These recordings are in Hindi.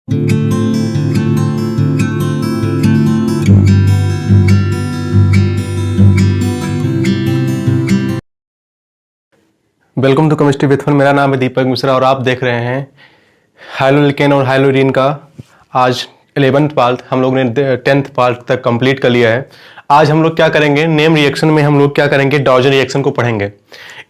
Welcome to chemistry with fun. मेरा नाम है दीपक मिश्रा और आप देख रहे हैं हाइलोएल्केन और हाइलोरीन का आज 11th पार्ट। हम लोग ने 10th पार्ट तक कंप्लीट कर लिया है। आज हम लोग क्या करेंगे, नेम रिएक्शन में हम लोग क्या करेंगे, डॉर्जन रिएक्शन को पढ़ेंगे।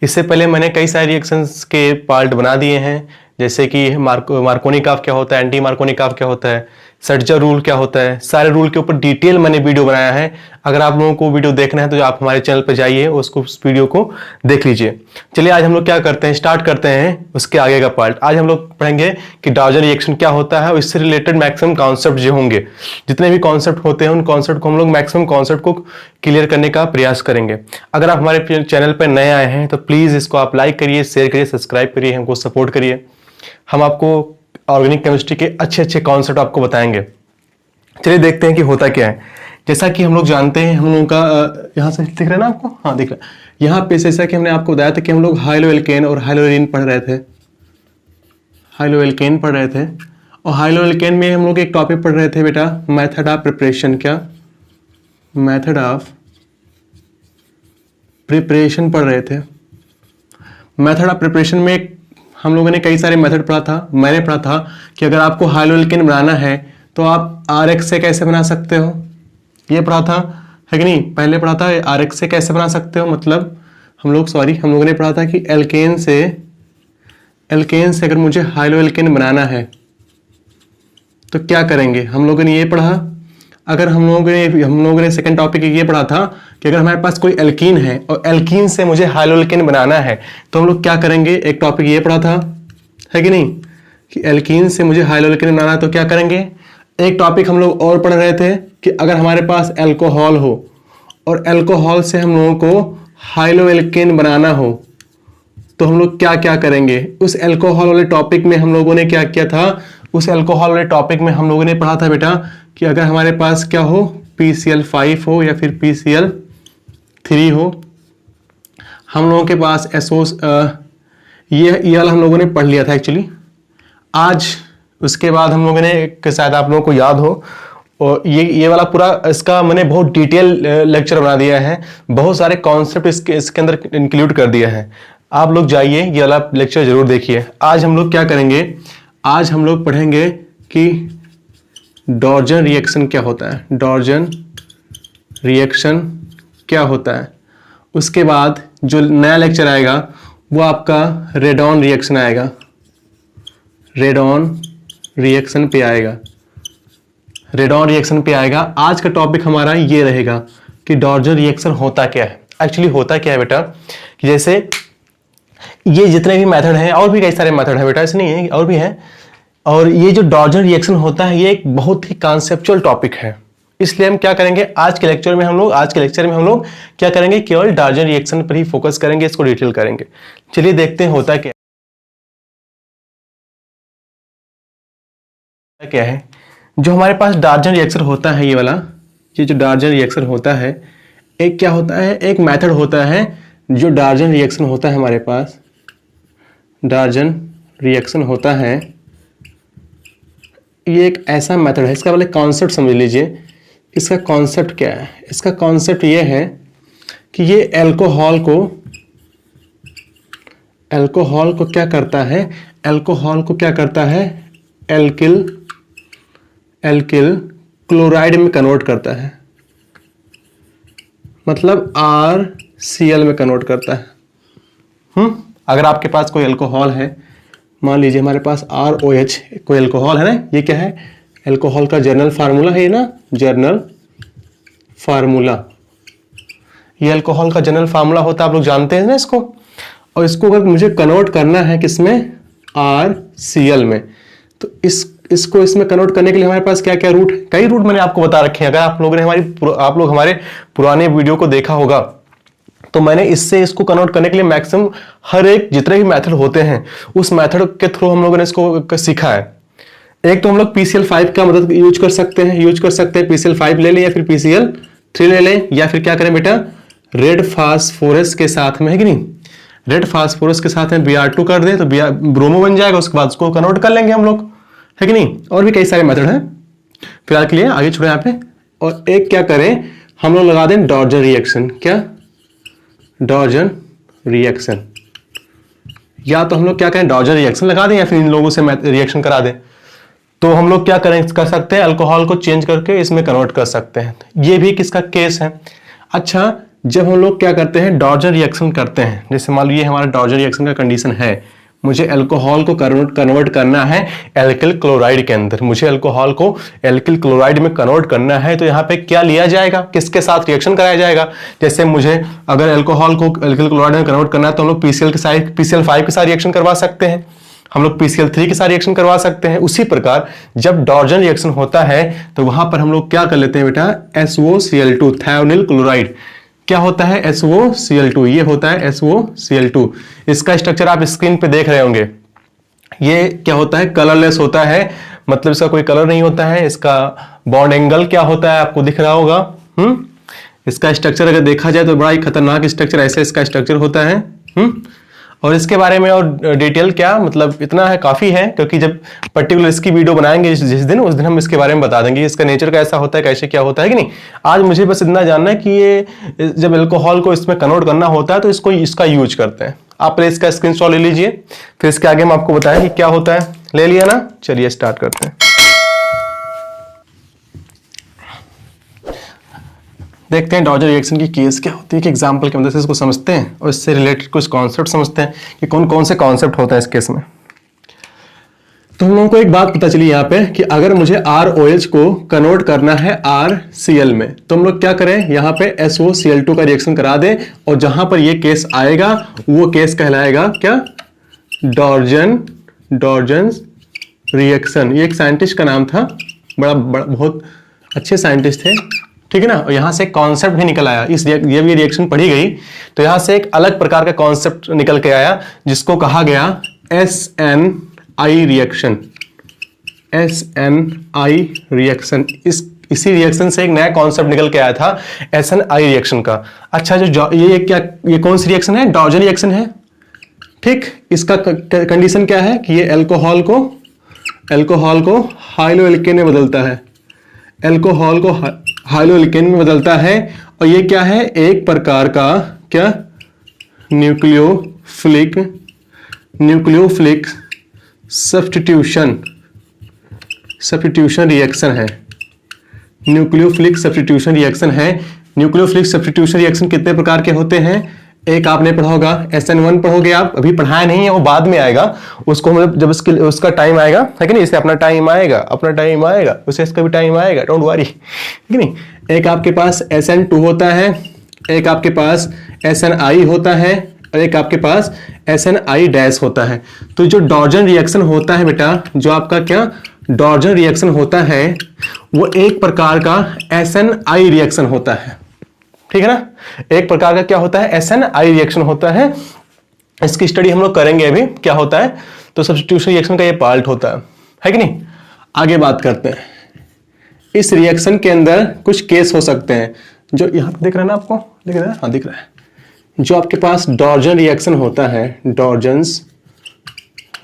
इससे पहले मैंने कई सारे रिएक्शंस के पार्ट बना दिए हैं, जैसे कि मार्कोनिकॉफ क्या होता है, एंटी मार्कोनिकॉफ क्या होता है, सर्जर रूल क्या होता है, सारे रूल के ऊपर डिटेल मैंने वीडियो बनाया है। अगर आप लोगों को वीडियो देखना है तो आप हमारे चैनल पर जाइए, उसको उस वीडियो को देख लीजिए। चलिए आज हम लोग क्या करते हैं, स्टार्ट करते हैं उसके आगे का पार्ट। आज हम लोग पढ़ेंगे कि डॉर्जन रिएक्शन क्या होता है और इससे रिलेटेड मैक्सिमम कॉन्सेप्ट जो होंगे, जितने भी कॉन्सेप्ट होते हैं उन कॉन्सेप्ट को हम लोग मैक्सिमम कॉन्सेप्ट को क्लियर करने का प्रयास करेंगे। अगर आप हमारे चैनल पर नए आए हैं तो प्लीज इसको आप लाइक करिए, शेयर करिए, सब्सक्राइब करिए, हमको सपोर्ट करिए। हम आपको ऑर्गेनिक केमिस्ट्री के अच्छे अच्छे कॉन्सेप्ट आपको बताएंगे। चलिए देखते हैं कि होता क्या है। जैसा कि हम लोग जानते हैं, हम लोगों का यहाँ से दिख रहा है ना आपको, हाँ दिख रहा है। यहाँ पे जैसा कि हमने आपको बताया था कि हम लोग हाइलोएल्केन और हाइलोरीन पढ़ रहे थे, हाइलोएल्केन पढ़ रहे थे। और हाइलोएल्केन में हम लोग एक टॉपिक पढ़ रहे थे बेटा, मेथड ऑफ प्रिपरेशन। क्या मेथड ऑफ प्रिपरेशन पढ़ रहे थे। मेथड ऑफ प्रिपरेशन में हम लोगों ने कई सारे मेथड पढ़ा था। मैंने पढ़ा था कि अगर आपको हाइलोएल्केन बनाना है तो आप RX से कैसे बना सकते हो, ये पढ़ा था है कि नहीं, पहले पढ़ा था। RX से कैसे बना सकते हो, मतलब हम लोगों ने पढ़ा था कि एल्केन से अगर मुझे हाइलोएल्केन बनाना है तो क्या करेंगे। हम लोगों ने ये पढ़ा। अगर हम लोगों ने सेकंड टॉपिक ये पढ़ा था कि अगर हमारे पास कोई एल्कीन है और एल्कीन से मुझे हाइलोएल्केन बनाना है तो हम लोग क्या करेंगे। एक टॉपिक ये पढ़ा था है कि नहीं, कि एल्कीन से मुझे हाइलोएल्केन बनाना है तो क्या करेंगे। एक टॉपिक हम लोग और पढ़ रहे थे कि अगर हमारे पास अल्कोहल हो और अल्कोहल से हम लोगों को हाइलोएल्केन बनाना हो तो हम लोग क्या क्या करेंगे। उस अल्कोहल वाले टॉपिक में हम लोगों ने क्या किया था, उस अल्कोहल वाले टॉपिक में हम लोगों ने पढ़ा था बेटा कि अगर हमारे पास क्या हो, PCl5 हो या फिर PCl3 हो, हम लोगों के पास ये वाला हम लोगों ने पढ़ लिया था एक्चुअली आज। उसके बाद हम लोगों ने, शायद आप लोगों को याद हो, और ये वाला पूरा इसका मैंने बहुत डिटेल लेक्चर बना दिया है, बहुत सारे कॉन्सेप्ट इसके अंदर इंक्लूड कर दिया है। आप लोग जाइए ये वाला लेक्चर जरूर देखिए। आज हम लोग क्या करेंगे, आज हम लोग पढ़ेंगे कि डॉर्जन रिएक्शन क्या होता है, डॉर्जन रिएक्शन क्या होता है। उसके बाद जो नया लेक्चर आएगा वो आपका रेडॉन रिएक्शन आएगा, रेडॉन रिएक्शन पे आएगा, रेडॉन रिएक्शन पे आएगा। आज का टॉपिक हमारा ये रहेगा कि डॉर्जन रिएक्शन होता क्या है। एक्चुअली होता क्या है बेटा, कि जैसे ये जितने भी मेथड हैं, और भी कई सारे मेथड हैं बेटा, ऐसे नहीं है, और भी हैं। और ये जो डॉर्जन रिएक्शन होता है ये एक बहुत ही कॉन्सेप्चुअल टॉपिक है। इसलिए हम क्या करेंगे, आज के लेक्चर में हम लोग क्या करेंगे, केवल डॉर्जन रिएक्शन पर ही फोकस करेंगे, इसको डिटेल करेंगे। चलिए देखते हैं होता क्या है। जो हमारे पास डॉर्जन रिएक्शन होता है, ये वाला, ये जो डॉर्जन रिएक्शन होता है, एक क्या होता है, एक मेथड होता है जो डॉर्जन रिएक्शन होता है। हमारे पास डॉर्जन रिएक्शन होता है, ये एक ऐसा मेथड है। इसका पहले कॉन्सेप्ट समझ लीजिए। इसका कॉन्सेप्ट क्या है, इसका कॉन्सेप्ट ये है कि ये अल्कोहल को क्या करता है, अल्कोहल को क्या करता है, एल्किल क्लोराइड में कन्वर्ट करता है, मतलब RCl में कन्वर्ट करता है। अगर आपके पास कोई अल्कोहल है, मान लीजिए हमारे पास ROH कोई अल्कोहल है ना, ये क्या है, अल्कोहल का जर्नल फार्मूला है ना, जर्नल फार्मूला, ये अल्कोहल का जर्नल फार्मूला होता है, आप लोग जानते हैं ना इसको। और इसको अगर मुझे कन्वर्ट करना है किसमें, RCl में, तो इसको इसमें कन्वर्ट करने के लिए हमारे पास क्या क्या रूट है, कई रूट मैंने आपको बता रखे हैं। अगर आप लोग हमारे पुराने वीडियो को देखा होगा तो मैंने इसको कन्वर्ट करने के लिए मैक्सिमम हर एक जितने भी मेथड होते हैं उस मेथड के थ्रू हम लोगों ने इसको सीखा है। एक तो हम लोग PCl5 का मदद यूज कर सकते हैं, PCl5 ले लें या फिर PCl3 ले लें, या फिर क्या करें बेटा, रेड फास्फोरस के साथ में, है कि नहीं, रेड फास्फोरस के साथ में Br2 कर दें तो ब्रोमो बन जाएगा। उसके बाद उसको कन्वर्ट कर लेंगे हम लोग, है कि नहीं। और भी कई सारे मेथड हैं, फिलहाल के लिए आगे छोड़े यहाँ पे। और एक क्या करें हम लोग, लगा दें डॉर्जन रिएक्शन। क्या? डॉर्जन रिएक्शन। या तो हम लोग क्या करें, डॉर्जन रिएक्शन लगा दें, या फिर इन लोगों से रिएक्शन करा दें। तो हम लोग क्या करें, कर सकते हैं, अल्कोहल को चेंज करके इसमें कन्वर्ट कर सकते हैं। ये भी किसका केस है। अच्छा, जब हम लोग क्या करते हैं, डॉर्जन रिएक्शन करते हैं, जैसे मान लीजिए हमारा डॉर्जन रिएक्शन का कंडीशन है, मुझे अल्कोहल को कन्वर्ट करना है एल्किल क्लोराइड के अंदर, मुझे अल्कोहल को एल्किल क्लोराइड में कन्वर्ट करना है। तो यहाँ पे क्या लिया जाएगा, किसके साथ रिएक्शन कराया जाएगा। जैसे मुझे अगर अल्कोहल को एल्किल क्लोराइड में कन्वर्ट करना है तो हम लोग PCl5 के साथ रिएक्शन करवा सकते हैं, हम लोग PCl3 के साथ रिएक्शन करवा सकते हैं। उसी प्रकार जब डॉर्जन रिएक्शन होता है तो वहां पर हम लोग क्या कर लेते हैं बेटा, SOCl2 थियोनिल क्लोराइड। क्या होता है, SOCl2, ये होता है SOCl2। इसका स्ट्रक्चर आप स्क्रीन पे देख रहे होंगे। ये क्या होता है, कलरलेस होता है, मतलब इसका कोई कलर नहीं होता है। इसका बॉन्ड एंगल क्या होता है आपको दिख रहा होगा। इसका स्ट्रक्चर अगर देखा जाए तो बड़ा ही खतरनाक स्ट्रक्चर, ऐसे इसका स्ट्रक्चर होता है। और इसके बारे में और डिटेल क्या, मतलब इतना है, काफी है, क्योंकि जब पर्टिकुलर इसकी वीडियो बनाएंगे जिस दिन, उस दिन हम इसके बारे में बता देंगे इसका नेचर कैसा होता है, कैसे क्या होता है कि नहीं। आज मुझे बस इतना जानना है कि ये जब अल्कोहल को इसमें कन्वर्ट करना होता है तो इसका यूज करते हैं। आप पहले इसका स्क्रीनशॉट ले लीजिए, फिर इसके आगे हम आपको बताएं कि क्या होता है। ले लिया ना, चलिए स्टार्ट करते हैं। देखते हैं डॉर्जन रिएक्शन की केस क्या होती है, कि एग्जांपल की मदद से इसको समझते हैं और इससे रिलेटेड कुछ कॉन्सेप्ट समझते हैं कि कौन कौन से कॉन्सेप्ट होता है इस केस में। तो हम लोगों को एक बात पता चली यहाँ पे कि अगर मुझे ROH को कन्वर्ट करना है RCl में, तो हम लोग क्या करें, यहाँ पे SOCl2 का रिएक्शन करा दें, और जहां पर ये केस आएगा वो केस कहलाएगा क्या, डॉर्जन रिएक्शन। ये एक साइंटिस्ट का नाम था, बड़ा बहुत अच्छे साइंटिस्ट थे, ठीक है ना। और यहां से एक कॉन्सेप्ट भी निकल आया, ये भी रिएक्शन पढ़ी गई तो यहां से एक अलग प्रकार का कॉन्सेप्ट निकल के आया, जिसको कहा गया SNI रिएक्शन। SNI रिएक्शन, इसी रिएक्शन से एक नया कॉन्सेप्ट निकल के आया था, SNI रिएक्शन का। अच्छा, ये कौन सी रिएक्शन है, डॉर्जन रिएक्शन है, ठीक। इसका कंडीशन क्या है कि ये अल्कोहल को हाइलोएल्केन में बदलता है, अल्कोहल को हाइलोएल्केन में बदलता है। और ये क्या है, एक प्रकार का क्या, न्यूक्लियोफिलिक सब्स्टिट्यूशन रिएक्शन है। न्यूक्लियोफिलिक सब्स्टिट्यूशन रिएक्शन है। न्यूक्लियोफिलिक सब्स्टिट्यूशन रिएक्शन कितने प्रकार के होते हैं, एक आपने पढ़ा होगा SN1 पढ़ोगे आप, अभी पढ़ाया नहीं है, वो बाद में आएगा, उसको मतलब जब उसका टाइम आएगा, है कि नहीं। इससे अपना टाइम आएगा, उससे इसका भी टाइम आएगा, डोंट वरी, है कि नहीं। एक आपके पास SN2 होता है, एक आपके पास SNI होता है, और एक आपके पास SNI डैश होता है। तो जो डॉर्जन रिएक्शन होता है बेटा, जो आपका क्या डॉर्जन रिएक्शन होता है, वो एक प्रकार का SNI रिएक्शन होता है, ठीक है ना। एक प्रकार का क्या होता है, SNI रिएक्शन होता है। इसकी स्टडी हम लोग करेंगे अभी क्या होता है। तो सब्स्टिट्यूशन रिएक्शन का ये पार्ट होता है कि नहीं। आगे बात करते हैं। इस रिएक्शन के अंदर कुछ केस हो सकते हैं, जो यहां दिख रहा है ना आपको, दिख रहा है, हाँ दिख रहा है। जो आपके पास डॉर्जन रिएक्शन होता है, डॉर्जन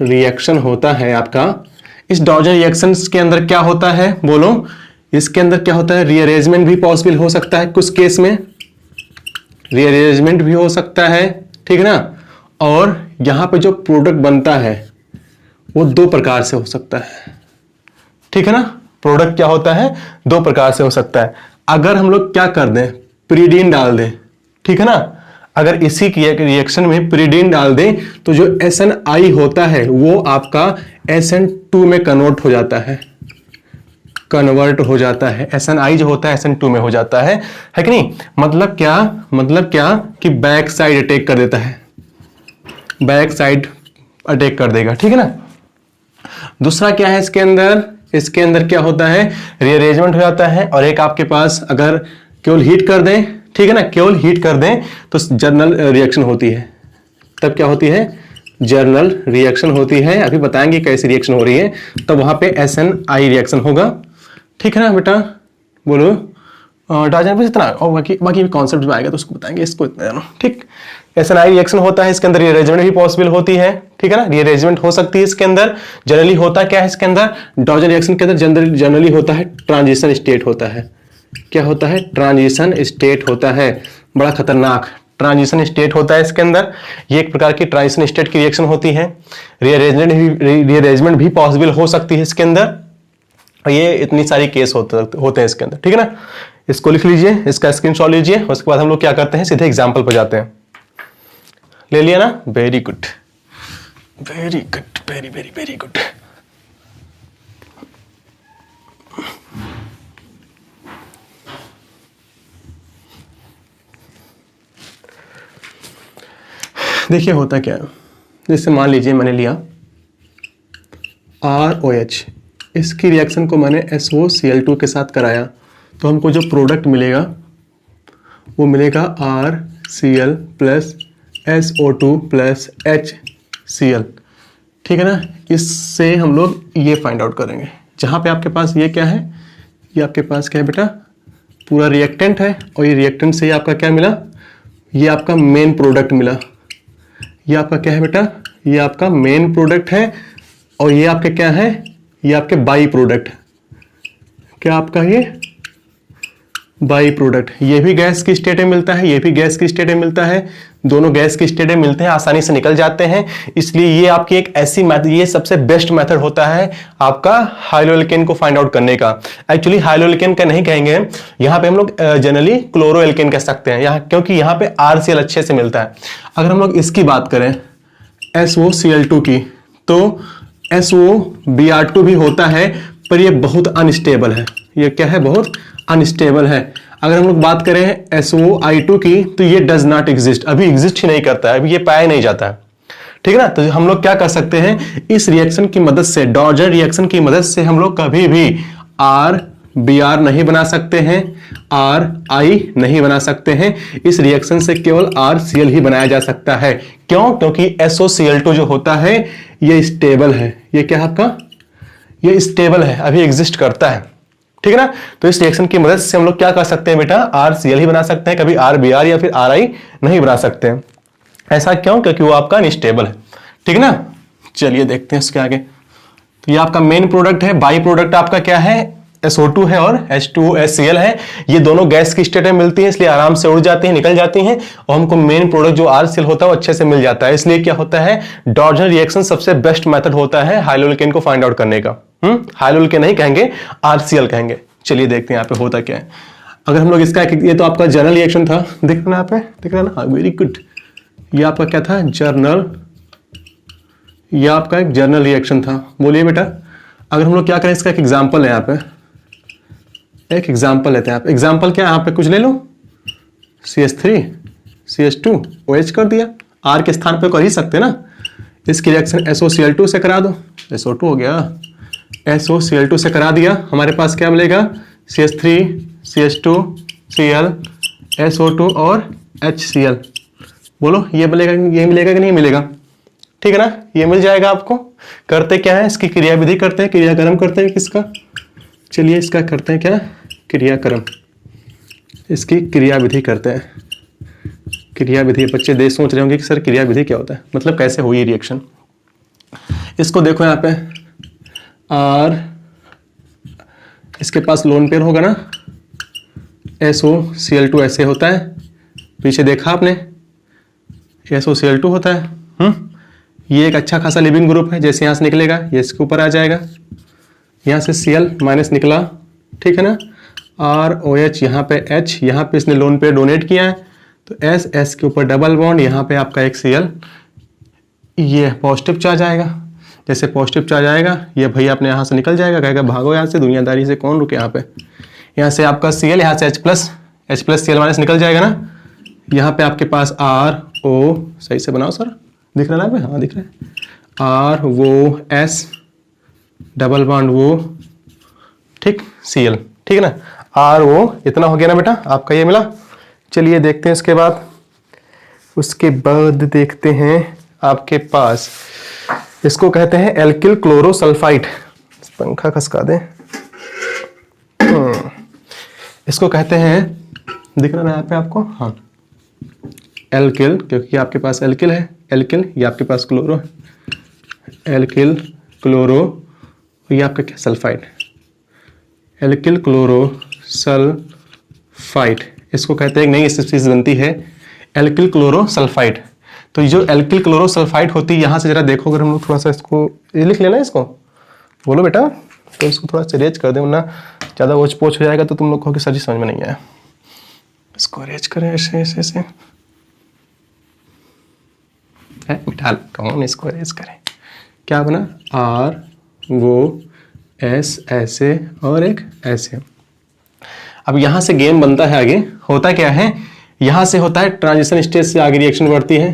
रिएक्शन होता है आपका, इस डॉर्जन रिएक्शन के अंदर क्या होता है बोलो, इसके अंदर क्या होता है, रीअरेंजमेंट भी पॉसिबल हो सकता है, कुछ केस में रीअरेंजमेंट भी हो सकता है, ठीक है ना। और यहां पे जो प्रोडक्ट बनता है वो दो प्रकार से हो सकता है, ठीक है ना। प्रोडक्ट क्या होता है, दो प्रकार से हो सकता है। अगर हम लोग क्या कर दें, पिरिडीन डाल दें, ठीक है ना। अगर इसी की रिएक्शन में पिरिडीन डाल दें तो जो SNI होता है वो आपका SN2 में कन्वर्ट हो जाता है, SNI जो होता है SN2 में हो जाता है कि नहीं। मतलब क्या कि बैक साइड अटैक कर देता है, बैक साइड अटैक कर देगा, ठीक है ना। दूसरा क्या है इसके अंदर क्या होता है, रीअरेंजमेंट हो जाता है। और एक आपके पास अगर केवल हीट कर दें, ठीक है ना, केवल हीट कर दें तो जर्नल रिएक्शन होती है। तब क्या होती है, जर्नल रिएक्शन होती है। अभी बताएंगे कैसी रिएक्शन हो रही है, तब वहां पे SNI रिएक्शन होगा, ठीक है ना बेटा। बोलो डॉर्जन बस इतना, और बाकी भी कॉन्सेप्ट में आएगा तो उसको बताएंगे, इसको इतना जानो, ठीक। SNI रिएक्शन होता है, इसके अंदर रीअरेंजमेंट भी पॉसिबल होती है, ठीक है ना, रीअरेंजमेंट हो सकती है इसके अंदर। जनरली होता क्या है इसके अंदर, डॉल्टन रिएक्शन के अंदर जनरली होता है ट्रांजिशन स्टेट होता है। क्या होता है, ट्रांजिशन स्टेट होता है, बड़ा खतरनाक ट्रांजिशन स्टेट होता है इसके अंदर। ये एक प्रकार की ट्रांजिशन स्टेट की रिएक्शन होती है। रीअरेंजमेंट भी पॉसिबल हो सकती है इसके अंदर। ये इतनी सारी केस होते हैं इसके अंदर, ठीक है ना। इसको लिख लीजिए, इसका स्क्रीनशॉट लीजिए। उसके बाद हम लोग क्या करते हैं, सीधे एग्जाम्पल पर जाते हैं। ले लिया ना, very good, very good, very very very good. देखिए होता क्या है, जैसे मान लीजिए मैंने लिया ROH, इसकी रिएक्शन को मैंने SOCl2 के साथ कराया, तो हमको जो प्रोडक्ट मिलेगा वो मिलेगा RCl plus SO2 plus HCl, ठीक है ना। इससे हम लोग ये फाइंड आउट करेंगे, जहाँ पे आपके पास ये क्या है, ये आपके पास क्या है बेटा, पूरा रिएक्टेंट है, और ये रिएक्टेंट से आपका क्या मिला, ये आपका मेन प्रोडक्ट मिला। ये आपका क्या है बेटा, ये आपका मेन प्रोडक्ट है, और ये आपके क्या है, ये आपके बाई प्रोडक्ट। क्या आपका ये बाई प्रोडक्ट, ये भी गैस की स्टेट में मिलता है, ये भी गैस की स्टेट में मिलता है, दोनों गैस की स्टेट में मिलते हैं, आसानी से निकल जाते हैं। इसलिए ये आपकी एक ऐसी मेथड, ये सबसे बेस्ट मेथड होता है आपका हाइलोएल्केन को फाइंड आउट करने का। एक्चुअली हाइलोएल्केन का नहीं कहेंगे, यहाँ पे हम लोग जनरली क्लोरोएल्केन कह सकते हैं यहाँ, क्योंकि यहाँ पे RCl अच्छे से मिलता है। अगर हम लोग इसकी बात करें SOCl2 की, तो SOBr2 भी होता है, पर ये बहुत अनस्टेबल है। ये क्या है, बहुत अनस्टेबल है। अगर हम लोग बात करें SOI2 की, तो ये डज नॉट एग्जिस्ट, अभी एग्जिस्ट ही नहीं करता है, अभी ये पाया नहीं जाता है, ठीक है ना। तो हम लोग क्या कर सकते हैं, इस रिएक्शन की मदद से, डॉर्जन रिएक्शन की मदद से हम लोग कभी भी RBr नहीं बना सकते हैं, RI नहीं बना सकते हैं। इस रिएक्शन से केवल RCl ही बनाया जा सकता है। क्यों, क्योंकि SOCl2 जो होता है ये स्टेबल है। ये क्या है आपका, ये स्टेबल है, अभी एग्जिस्ट करता है, ठीक है ना। तो इस रिएक्शन की मदद से हम लोग क्या कर सकते हैं बेटा, RCl ही बना सकते हैं, कभी RBr या फिर RI नहीं बना सकते हैं। ऐसा क्यों, क्योंकि वो आपका अनस्टेबल है, ठीक है ना। चलिए देखते हैं इसके आगे। तो ये आपका मेन प्रोडक्ट है, बाई प्रोडक्ट आपका क्या है, SO2 है और H2SCl है। ये दोनों गैस की स्टेट में मिलती हैं, इसलिए आराम से उड़ जाती हैं, निकल जाती हैं, और हमको मेन प्रोडक्ट जो RCl होता है वो अच्छे से मिल जाता है। इसलिए क्या होता है, डॉर्जन रिएक्शन सबसे बेस्ट मेथड होता है हाइलोएल्केन को फाइंड आउट करने का। हाइलोएल्केन नहीं कहेंगे, RCl कहेंगे। चलिए देखते हैं यहाँ पे होता क्या है। अगर हम लोग इसका, ये तो आपका जर्नल रिएक्शन था, दिख रहा है यहाँ पे, दिख रहा है ना, हाँ वेरी गुड। ये आपका क्या था, जर्नल, ये आपका एक जर्नल रिएक्शन था। बोलिए बेटा, अगर हम लोग क्या करें, इसका एक एग्जाम्पल है, यहाँ पे एक एग्जाम्पल लेते हैं। आप एग्जाम्पल क्या है, यहाँ पे कुछ ले लो, CH3 CH2 OH कर दिया, R के स्थान पे कर ही सकते ना। इसकी रिएक्शन SOCl2 से करा दो, SO2 हो गया, SOCl2 से करा दिया, हमारे पास क्या मिलेगा, CH3 CH2 Cl SO2 और HCl। बोलो ये मिलेगा, ये मिलेगा कि नहीं मिलेगा, ठीक है ना, ये मिल जाएगा आपको। करते क्या है, इसकी क्रियाविधि करते हैं, क्रियाक्रम करते हैं किसका, चलिए इसका करते हैं क्या, क्रियाक्रम, इसकी क्रियाविधि करते हैं। क्रियाविधि, बच्चे देख सोच रहे होंगे कि सर क्रियाविधि क्या होता है, मतलब कैसे हुई रिएक्शन। इसको देखो यहाँ पे R, इसके पास लोन पेयर होगा ना, SOCl2 ऐसे होता है, पीछे देखा आपने SOCl2 होता है। ये एक अच्छा खासा लिविंग ग्रुप है, जैसे यहाँ से निकलेगा ये इसके ऊपर आ जाएगा, यहाँ से Cl माइनस निकला, ठीक है ना, ROH, यहाँ पे H, यहाँ पे इसने लोन पेयर डोनेट किया है, तो S के ऊपर डबल बॉन्ड, यहाँ पे आपका एक Cl, ये पॉजिटिव चार्ज आएगा। जैसे पॉजिटिव चार्ज आएगा, ये भैया अपने यहाँ से निकल जाएगा, कहेगा भागो यहाँ से, दुनियादारी से कौन रुके यहाँ पे। यहाँ से आपका Cl, यहाँ से H प्लस Cl माइनस निकल जाएगा ना। यहाँ पे आपके पास RO, सही से बनाओ सर, दिख रहा है, हाँ दिख रहा है, R वो S डबल बॉन्ड वो, ठीक, Cl, ठीक है ना, RO, इतना हो गया ना बेटा आपका, ये मिला। चलिए देखते हैं इसके बाद, उसके बाद देखते हैं आपके पास, इसको कहते हैं एल्किल क्लोरोसल्फाइड। पंखा खसका दें, इसको कहते हैं, दिख रहा है यहाँ पे आपको, हाँ, एल्किल, क्योंकि आपके पास एल्किल है, एल्किल, ये आपके पास क्लोरो है, एल्किल क्लोरो, ये आपका क्या सल्फाइड, एल्किल क्लोरो सल्फाइड, इसको कहते हैं एक नई स्पीशीज बनती है एल्किल क्लोरो सल्फाइड। तो ये जो एल्किल क्लोरो सल्फाइड होती है, यहाँ से जरा देखो, अगर हम लोग थोड़ा सा इसको ये लिख लेना, इसको बोलो बेटा, तो इसको थोड़ा सा रेज कर दे, वरना ज़्यादा वोच पोच हो जाएगा तो तुम लोग को सर जी समझ में नहीं आया। इसको रेज करें ऐसे ऐसे ऐसे, बिठा कौन, इसको रेज करें, क्या बना, आर वो एस ऐसे और एक ऐसे। अब यहाँ से गेम बनता है आगे, होता क्या है, यहाँ से होता है ट्रांजिशन स्टेट से आगे रिएक्शन बढ़ती है,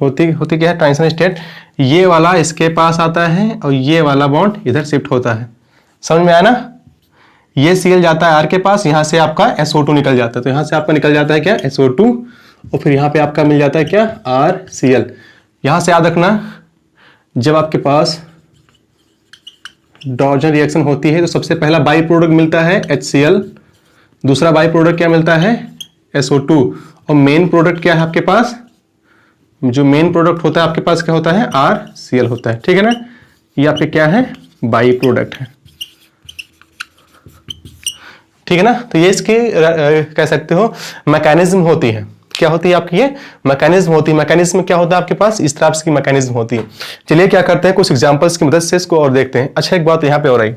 होती क्या है ट्रांजिशन स्टेट, ये वाला इसके पास आता है और ये वाला बॉन्ड इधर शिफ्ट होता है, समझ में आया ना। ये Cl जाता है R के पास, यहाँ से आपका SO2 निकल जाता है, तो यहाँ से आपका निकल जाता है क्या SO2, और फिर यहाँ पे आपका मिल जाता है क्या RCl। यहाँ से याद रखना, जब आपके पास डॉर्जन रिएक्शन होती है तो सबसे पहला बाई प्रोडक्ट मिलता है HCl, दूसरा बाई प्रोडक्ट क्या मिलता है SO2, और मेन प्रोडक्ट क्या है आपके पास, जो मेन प्रोडक्ट होता है आपके पास क्या होता है RCl होता है, ठीक है ना। ये आपके क्या है बाई प्रोडक्ट है, ठीक है ना। तो ये इसकी कह सकते हो मैकेनिज्म होती है, क्या होती है आपकी, ये मैकेनिज्म होती है। मैकेनिज्म क्या होता है आपके पास, इस तरह की मैकेनिज्म होती है। चलिए क्या करते हैं, कुछ एग्जांपल्स की मदद से इसको और देखते हैं। अच्छा, एक बात यहाँ पे हो रही,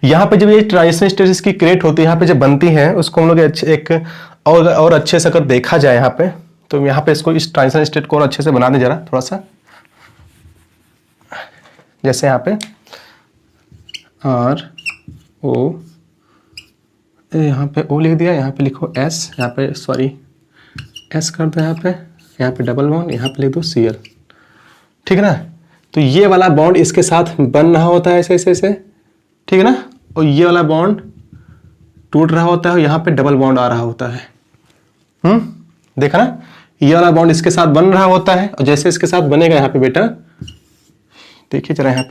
यहाँ पे जब ये ट्रांजिशन स्टेट की क्रिएट होती है, यहाँ पे जब बनती है, उसको हम लोग एक और अच्छे से अगर देखा जाए यहाँ पे, तो यहाँ पे इसको इस ट्रांजिशन स्टेट को और अच्छे से बना दे जरा थोड़ा सा, जैसे यहाँ पे RO, यहाँ पे O लिख दिया, यहाँ पे लिखो S, यहाँ पे सॉरी S कर दो, यहाँ पे डबल बॉन्ड, यहाँ पे लिख दो Cl, ठीक है ना। तो ये वाला बॉन्ड इसके साथ बन रहा होता है ऐसे ऐसे ऐसे, ठीक है ना, और ये वाला बॉन्ड टूट रहा होता है और यहाँ पे डबल बॉन्ड आ रहा होता है। देखा ना, ये वाला बॉन्ड इसके साथ बन रहा होता है, और जैसे इसके साथ बनेगा यहाँ पे बेटा, देखिए जरा यहाँ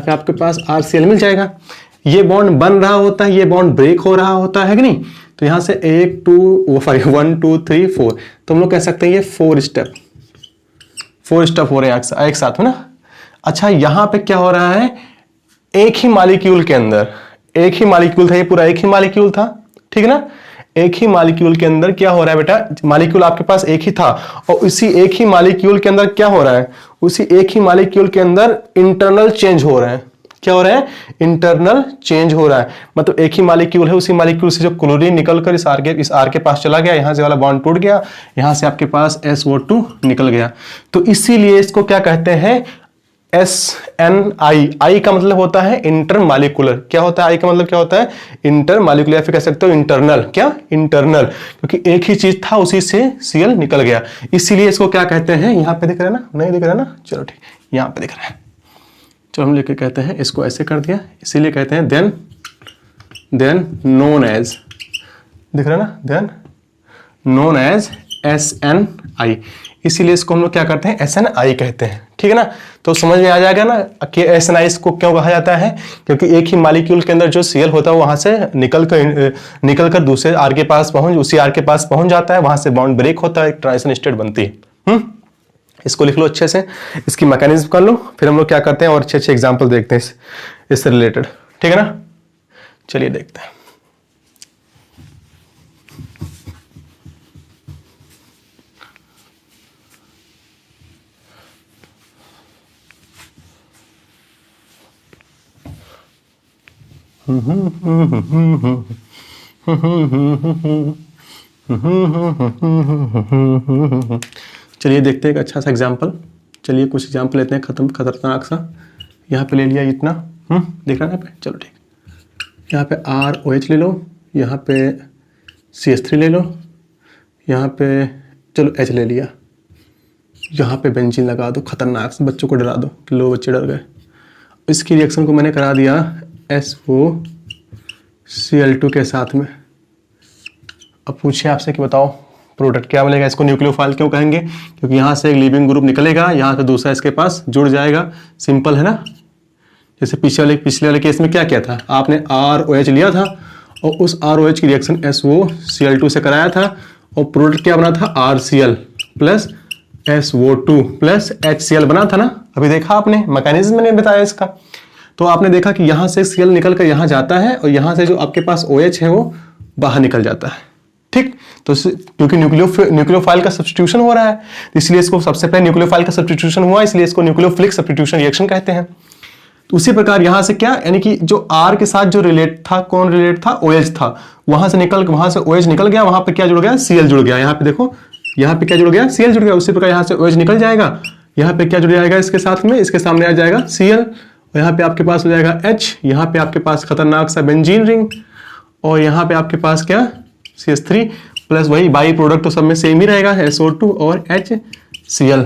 पे आपके पास RCl मिल जाएगा। ये बॉन्ड बन रहा होता है, ये बॉन्ड ब्रेक हो रहा होता है कि नहीं, तो यहाँ से 1 2 1 2 3 4, तो हम लोग कह सकते हैं ये 4 स्टेप हो रहे हैं एक साथ, है ना। अच्छा, यहाँ पे क्या हो रहा है, एक ही मॉलिक्यूल के अंदर, एक ही मॉलिक्यूल था, ये पूरा एक ही मॉलिक्यूल था, ठीक है ना। एक ही मॉलिक्यूल के अंदर क्या हो रहा है बेटा, मॉलिक्यूल आपके पास एक ही था, और उसी एक ही मॉलिक्यूल के अंदर क्या हो रहा है, उसी एक ही मॉलिक्यूल के अंदर इंटरनल चेंज हो रहे हैं। क्या हो रहा है, इंटरनल चेंज हो रहा है, मतलब एक ही मॉलिक्यूल है, उसी मॉलिक्यूल से जो क्लोरीन निकलकर इस R के पास चला गया, यहाँ से वाला बॉन्ड टूट गया, यहाँ से आपके पास SO2 निकल गया। तो इसीलिए इसको क्या कहते हैं SNI। I का मतलब होता है इंटरमॉलिक्यूलर। क्या होता है I का मतलब, क्या होता है इंटरमॉलिक्यूलर, फिर कह सकते हो इंटरनल। क्या इंटरनल, क्योंकि एक ही चीज था, उसी से Cl निकल गया, इसीलिए इसको क्या कहते हैं, यहाँ पे दिख रहा है ना, नहीं दिख रहा है ना, चलो ठीक, यहाँ पे दिख रहा है, तो हम लेके कहते हैं, इसको ऐसे कर दिया, इसीलिए कहते हैं देन नोन एज, दिख रहा है ना, देन नोन एज SNI, इसीलिए इसको हम लोग क्या करते हैं SNI कहते हैं, ठीक है ना। तो समझ में आ जाएगा ना कि SNI को क्यों कहा जाता है, क्योंकि एक ही मॉलिक्यूल के अंदर जो Cl होता है वहां से निकल कर दूसरे R के पास उसी R के पास पहुंच जाता है, वहां से बॉन्ड ब्रेक होता है, एक ट्रांजिशन स्टेट बनती है। इसको लिख लो अच्छे से, इसकी मैकेनिज्म कर लो, फिर हम लोग क्या करते हैं और अच्छे एग्जांपल देखते हैं इससे रिलेटेड, ठीक है ना। चलिए देखते हैं। चलिए देखते हैं एक अच्छा सा एग्जाम्पल। चलिए कुछ एग्जाम्पल लेते हैं खतरनाक सा। यहाँ पे ले लिया इतना, देख रहा है यहाँ पे, चलो ठीक। यहाँ पे ROH ले लो, यहाँ पे CH3 ले लो, यहाँ पे चलो H ले लिया, यहाँ पे बेंजीन लगा दो, खतरनाक से बच्चों को डरा दो कि लो बच्चे डर गए। इसकी रिएक्शन को मैंने करा दिया SOCl2 के साथ में। अब पूछिए आपसे कि बताओ प्रोडक्ट क्या मिलेगा। इसको न्यूक्लियोफाइल क्यों कहेंगे, क्योंकि यहाँ से एक लीविंग ग्रुप निकलेगा, यहाँ से दूसरा इसके पास जुड़ जाएगा, सिंपल है ना। जैसे पिछले वाले केस में क्या किया था, आपने ROH लिया था और उस ROH की रिएक्शन SOCl2 से कराया था और प्रोडक्ट क्या बना था RCl plus SO2 plus HCl बना था ना। अभी देखा आपने, मैकेनिज्म मैंने बताया इसका। तो आपने देखा कि यहां से Cl निकल कर यहां जाता है और यहां से जो आपके पास OH है वो बाहर निकल जाता है। ठीक, तो क्योंकि न्यूक्लियोफाइल का सब्स्टिट्यूशन हो रहा है, इसलिए इसको सबसे पहले न्यूक्लियोफाइल का सब्स्टिट्यूशन हुआ, इसलिए इसको न्यूक्लियोफिलिक सब्स्टिट्यूशन रिएक्शन कहते हैं। तो उसी प्रकार यहां से क्या, यानी कि जो R के साथ जो रिलेट था, कौन रिलेट था, OH था, वहां से OH निकल गया, वहां पे क्या जुड़ गया, Cl जुड़ गया। यहाँ पे देखो, यहाँ पे क्या जुड़ गया, Cl जुड़ गया। उसी प्रकार यहाँ से OH निकल जाएगा, यहाँ पे क्या जुड़ जाएगा इसके साथ में, इसके सामने आ जाएगा Cl, और यहाँ पे आपके पास हो जाएगा H, यहाँ पे आपके पास खतरनाक सा बेंजीन रिंग, और यहाँ पे आपके पास क्या, CH3 प्लस वही बाई प्रोडक्ट तो सब में सेम ही रहेगा, SO2 और HCl।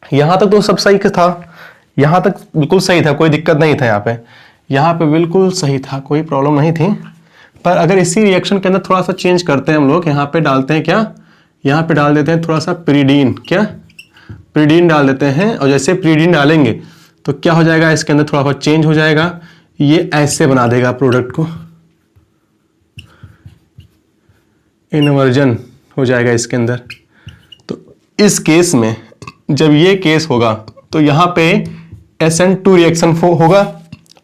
यहां तक तो सब सही था, यहां तक बिल्कुल सही था, कोई दिक्कत नहीं था। यहाँ पे बिल्कुल सही था, कोई प्रॉब्लम नहीं थी। पर अगर इसी रिएक्शन के अंदर थोड़ा सा चेंज करते हैं हम लोग, यहाँ पे डालते हैं क्या, यहाँ पे डाल देते हैं थोड़ा सा पिरीडीन, क्या पिरीडीन डाल देते हैं, और जैसे पिरीडीन डालेंगे तो क्या हो जाएगा, इसके अंदर थोड़ा बहुत चेंज हो जाएगा, ये ऐसे बना देगा प्रोडक्ट को, इन्वर्जन हो जाएगा इसके अंदर। तो इस केस में जब ये केस होगा तो यहाँ पे SN2 रिएक्शन होगा,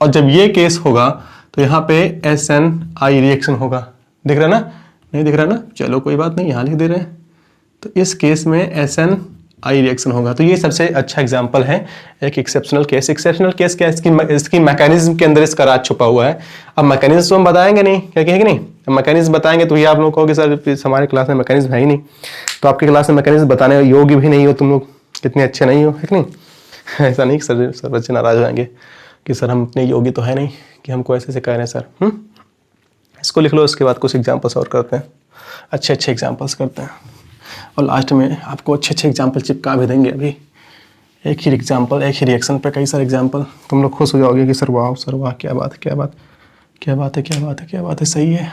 और जब ये केस होगा तो यहाँ पे SNI रिएक्शन होगा। दिख रहा है ना, नहीं दिख रहा ना, चलो कोई बात नहीं, यहाँ लिख दे रहे हैं। तो इस केस में SNI रिएक्शन होगा। तो ये सबसे अच्छा एग्जांपल है, एक एक्सेप्शनल केस। एक्सेप्शनल केस क्या, इसकी मैकेनिज्म के अंदर इसका राज छुपा हुआ है। अब मैकेनिज्म तो हम बताएंगे नहीं, क्या कहेंगे नहीं, मैकेनिज्म बताएंगे तो ये आप लोग कहोगे सर हमारे क्लास में मैकेनिज्म है ही नहीं, तो आपकी क्लास में मैकेनिज्म बताने योग्य भी नहीं हो, तुम लोग कितने अच्छे नहीं हो, है कि नहीं। ऐसा नहीं सर बच्चे नाराज हो जाएंगे कि सर हम इतने योग्य तो है नहीं कि हमको ऐसे कह रहे हैं सर। इसको लिख लो, उसके बाद कुछ एग्जाम्पल्स और करते हैं, अच्छे एग्जाम्पल्स करते हैं, और लास्ट में आपको अच्छे एग्जाम्पल चिपका भी देंगे। अभी एक ही एग्जाम्पल, एक ही रिएक्शन पर कई सारे एग्जाम्पल, तुम लोग खुश हो जाओगे कि सर वाह क्या बात है, क्या बात है, सही है।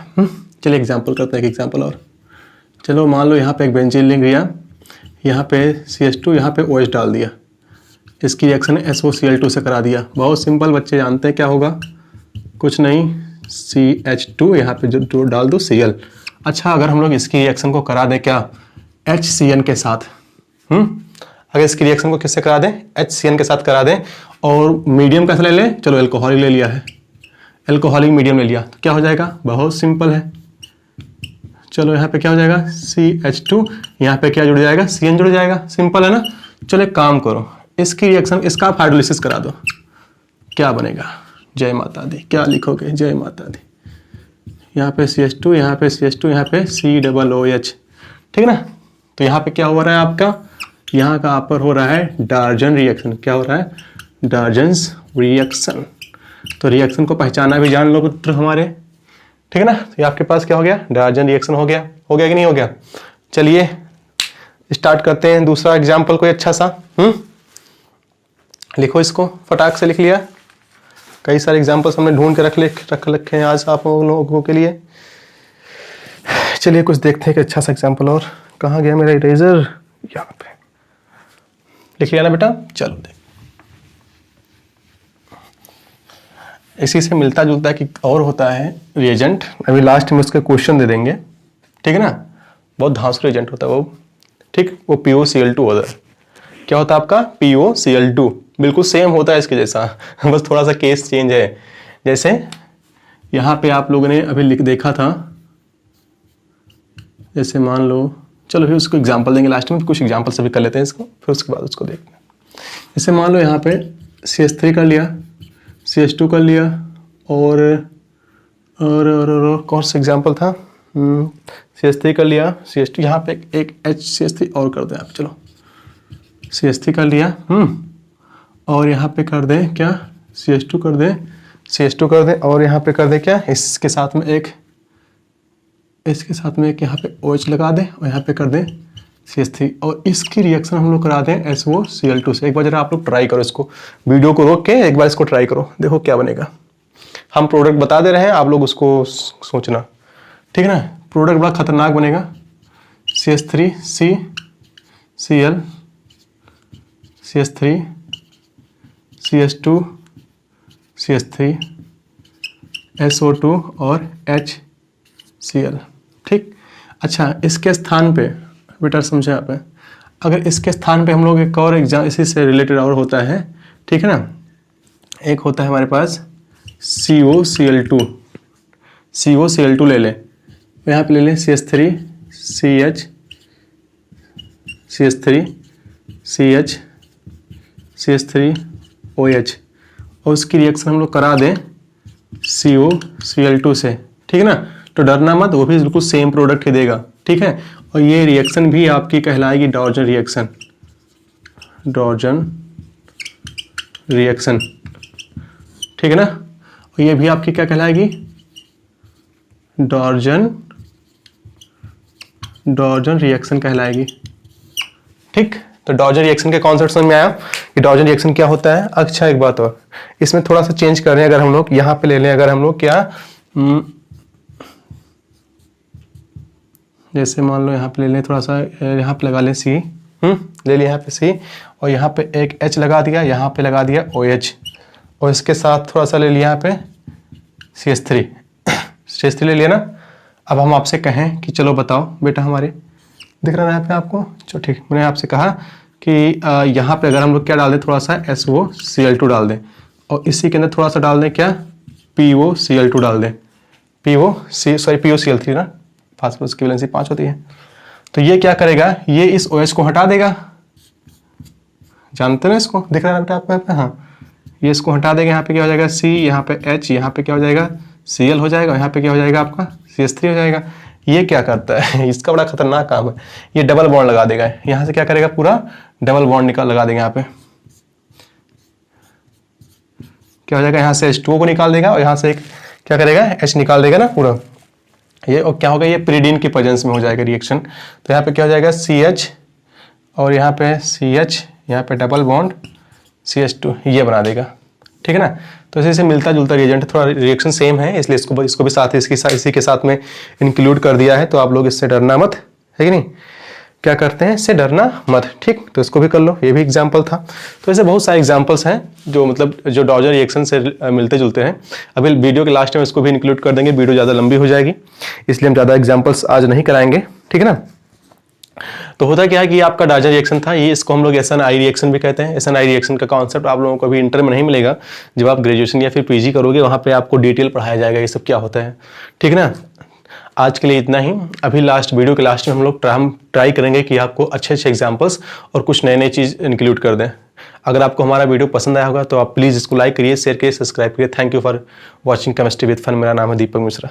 चलिए एग्जाम्पल करते हैं, एक एग्जाम्पल और। चलो मान लो यहाँ पे एक बेंजीन लिंक लिया, यहाँ पे CH2, यहाँ पे OH डाल दिया, इसकी रिएक्शन SOCl2 से करा दिया। बहुत सिंपल, बच्चे जानते हैं क्या होगा, कुछ नहीं, CH2 यहाँ पे जो डाल दो Cl। अच्छा, अगर हम लोग इसकी रिएक्शन को करा दें क्या, HCN के साथ, अगर इसकी रिएक्शन को किससे करा दें, HCN के साथ करा दें, और मीडियम कैसे ले लें, चलो एल्कोहलिक ले लिया है, एल्कोहलिक मीडियम ले लिया, तो क्या हो जाएगा, बहुत सिंपल है। चलो यहाँ पे क्या हो जाएगा, CH2, यहाँ पे क्या जुड़ जाएगा, CN जुड़ जाएगा, सिंपल है ना। चलो एक काम करो, इसकी रिएक्शन, इसका आप हाइड्रोलिसिस करा दो, क्या बनेगा, जय माता दी, क्या लिखोगे, जय माता दी। यहाँ पे CH2, यहाँ पे CH2, यहाँ पे COOH, ठीक है ना। तो यहाँ पे क्या हो रहा है आपका, यहाँ का आप पर हो रहा है डार्जन रिएक्शन। क्या हो रहा है, डार्जन्स रिएक्शन। तो रिएक्शन को पहचाना भी जान लो पुत्र हमारे, ठीक है ना। तो ये आपके पास क्या हो गया, डार्जन रिएक्शन हो गया कि नहीं हो गया। चलिए स्टार्ट करते हैं दूसरा एग्जाम्पल, कोई अच्छा सा। लिखो इसको, फटाक से लिख लिया। कई सारे एग्जाम्पल्स हमने ढूंढ के रख रखे हैं आज आप लोगों के लिए। चलिए कुछ देखते हैं कि अच्छा सा एग्जाम्पल और। कहाँ गया मेरा इरेजर, यहाँ पे लिख लिया ना बेटा। चलो देख, इसी से मिलता जुलता कि और होता है रिएजेंट, अभी लास्ट में उसके क्वेश्चन दे देंगे, ठीक है ना। बहुत धांसू रिएजेंट होता है वो, ठीक। वो POCl2 होता है। क्या होता है आपका, POCl2, बिल्कुल सेम होता है इसके जैसा, बस थोड़ा सा केस चेंज है। जैसे यहाँ पे आप लोगों ने अभी देखा था, जैसे मान लो, चलो फिर उसको एग्जाम्पल देंगे लास्ट में, कुछ एग्जाम्पल सभी कर लेते हैं इसको, फिर उसके बाद उसको देखते हैं। जैसे मान लो यहाँ पे CH3 कर लिया, CH2 कर लिया, और कौन सा एग्जाम्पल था, CH3 कर लिया, CH2, यहाँ पे एक HCH3 और कर दें आप। चलो CH3 कर लिया, और यहाँ पे कर दें क्या, CH2 कर दें, और यहाँ पे कर दें क्या, इसके साथ में एक यहाँ पे OH लगा दें, और यहाँ पे कर दें CH3, और इसकी रिएक्शन हम लोग करा दें SOCl2 से। एक बार जरा आप लोग ट्राई करो, इसको वीडियो को रोक के एक बार इसको ट्राई करो, देखो क्या बनेगा। हम प्रोडक्ट बता दे रहे हैं, आप लोग उसको सोचना, ठीक है ना। प्रोडक्ट बड़ा खतरनाक बनेगा, CH3 CCl, CH3 CH2 CH3 SO2 और HCl। ठीक। अच्छा, इसके स्थान पे बेटा समझे आप, अगर इसके स्थान पे हम लोग एक और एग्जाम इसी से रिलेटेड और होता है, ठीक है ना, एक होता है हमारे पास COCl2 ले लें, यहाँ पे ले लें CH3 CH CH3 CH CH3 OH और उसकी रिएक्शन हम लोग करा दें COCl2 से, ठीक है ना। तो डरना मत, वो भी बिल्कुल सेम प्रोडक्ट ही देगा, ठीक है। और ये रिएक्शन भी आपकी कहलाएगी डॉर्जन रिएक्शन, ठीक है ना। और ये भी आपकी क्या कहलाएगी, डॉर्जन रिएक्शन कहलाएगी। ठीक। तो डॉर्जन रिएक्शन के कॉन्सेप्ट समझ में आया कि डॉर्जन रिएक्शन क्या होता है। अच्छा, एक बात और, इसमें थोड़ा सा चेंज कर रहे हैं, अगर हम लोग यहाँ पे ले लें, अगर हम लोग क्या जैसे मान लो यहाँ पे ले लें, थोड़ा सा यहाँ पे लगा लें C, ले लिया यहाँ पे C और यहाँ पे एक H लगा दिया, यहाँ पे लगा दिया OH और इसके साथ थोड़ा सा ले लिया यहाँ पे CH3 ले लिया ना। अब हम आपसे कहें कि चलो बताओ बेटा, हमारे दिख रहा है यहाँ पे आपको, चलो ठीक, मैंने आपसे कहा कि यहाँ पे अगर हम लोग क्या डाल दें, थोड़ा सा SOCl2 डाल दें और इसी के अंदर थोड़ा सा डाल दें क्या, POCl2 डाल दें, POCl3 ना, फास्फोरस की वैलेंसी 5 होती है। तो ये क्या करेगा, ये इस OH को हटा देगा, जानते ना इसको, दिख रहा है बेटा आपको, हाँ, ये इसको हटा देगा, यहाँ पे क्या हो जाएगा C, यहाँ पे H, यहाँ पे क्या हो जाएगा Cl हो जाएगा, यहाँ पे क्या हो जाएगा आपका CH3 हो जाएगा। ये क्या करता है, इसका बड़ा खतरनाक काम है, ये डबल बॉन्ड लगा देगा, यहाँ से क्या करेगा, पूरा डबल बॉन्ड लगा देगा, यहाँ पे क्या हो जाएगा, यहाँ से H2O को निकाल देगा और यहाँ से एक क्या करेगा, H निकाल देगा ना पूरा ये, और क्या होगा, ये pyridine की प्रेजेंस में हो जाएगा रिएक्शन। तो यहाँ पे क्या हो जाएगा CH और यहाँ पे CH, यहाँ पे डबल बॉन्ड CH2, ये बना देगा, ठीक है ना। तो इसी से मिलता जुलता रिएजेंट, थोड़ा रिएक्शन सेम है, इसलिए इसको भी साथ इसी के साथ में इंक्लूड कर दिया है। तो आप लोग इससे डरना मत, है कि नहीं, क्या करते हैं, इससे डरना मत, ठीक। तो इसको भी कर लो, ये भी एग्जाम्पल था। तो ऐसे बहुत सारे एग्जाम्पल्स हैं जो मतलब जो डॉर्जन रिएक्शन से मिलते जुलते हैं। अभी वीडियो के लास्ट में इसको भी इंक्लूड कर देंगे, वीडियो ज़्यादा लंबी हो जाएगी, इसलिए हम ज़्यादा एग्जाम्पल्स आज नहीं कराएंगे, ठीक है ना। तो होता क्या है कि आपका डॉर्जन रिएक्शन था, ये इसको हम लोग SNI रिएक्शन भी कहते हैं। SNI रिएक्शन का कॉन्सेप्ट आप लोगों को अभी इंटर में नहीं मिलेगा, जब आप ग्रेजुएशन या फिर PG करोगे वहाँ पे आपको डिटेल पढ़ाया जाएगा ये सब क्या होता है, ठीक है ना। आज के लिए इतना ही। अभी वीडियो के लास्ट में हम लोग ट्राई करेंगे कि आपको अच्छे एग्जाम्पल्स और कुछ नए चीज़ इंक्लूड कर दें। अगर आपको हमारा वीडियो पसंद आया होगा तो आप प्लीज़ इसको लाइक करिए, शेयर करिए, सब्सक्राइब करिए। Thank you for watching chemistry with fun. मेरा नाम है दीपक मिश्रा।